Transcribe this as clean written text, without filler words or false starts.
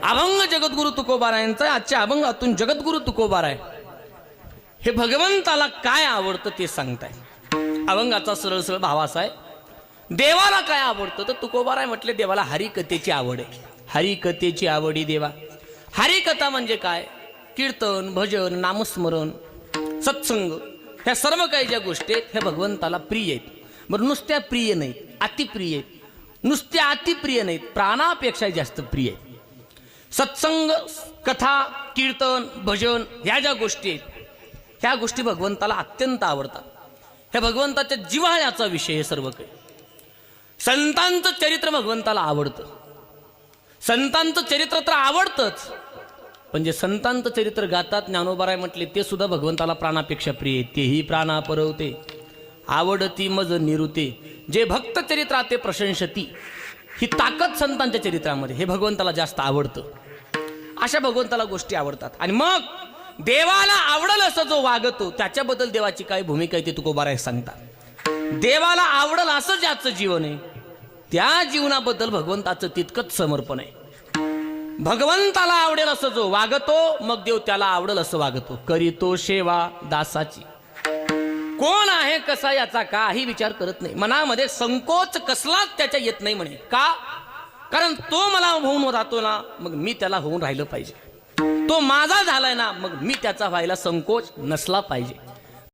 अभंग जगद्गुरु तुकोबारायांचा आजच्या अभंगातून जगद्गुरु तुकोबाराय हे भगवंताला काय आवडतं ते सांगताय। अभंगाचा सरळ सरळ भाव असा आहे, देवाला काय आवडतं तर तुकोबाराय म्हटले देवाला हरिकथेची आवड आहे। हरिकथेची आवडी देवा। हरिकथा म्हणजे काय? कीर्तन, भजन, नामस्मरण, सत्संग, ह्या सर्व काही ज्या गोष्टी आहेत ह्या भगवंताला प्रिय आहेत। बरं, नुसत्या प्रिय नाहीत, अतिप्रिय आहेत। नुसत्या अतिप्रिय नाहीत, प्राणापेक्षा जास्त प्रिय आहेत। सत्संग, कथा, कीर्तन, भजन ह्या ज्या गोष्टी आहेत ह्या गोष्टी भगवंताला अत्यंत आवडतात। ह्या भगवंताच्या जिव्हाळ्याचा विषय हे सर्व काही। संतांचं चरित्र भगवंताला आवडतं। संतांचं चरित्र तर आवडतंच, पण जे संतांचं चरित्र गातात ज्ञानोबाराय म्हटले ते सुद्धा भगवंताला प्राणापेक्षा प्रिय आहे। तेही प्राणा परवते आवडती मज निरुते, जे भक्त चरित्राते प्रशंसती, ही ताकद संतांच्या चरित्रामध्ये हे भगवंताला जास्त आवडतं। अशा भगवंताला गोष्टी आवडतात। आणि मग देवाला आवडल असं जो वागतो त्याच्याबद्दल देवाची काय भूमिका आहे ते तुकोबाराय सांगतात। देवाला आवडल असं ज्याचं जीवन आहे त्या जीवनाबद्दल भगवंताचं तितकंच समर्पण आहे। भगवंताला आवडेल असं जो वागतो मग देव त्याला आवडेल असं वागतो। करीतो सेवा दासाची, कोण आहे कसा याचा काही विचार करत नाही। मनामध्ये संकोच कसलाच त्याच्या येत नाही म्हणे। का? कारण तो मला होऊन राहतो ना मग मी त्याला होऊन राहिलं पाहिजे। तो माझा झालाय ना मग मी त्याचा व्हायला संकोच नसला पाहिजे।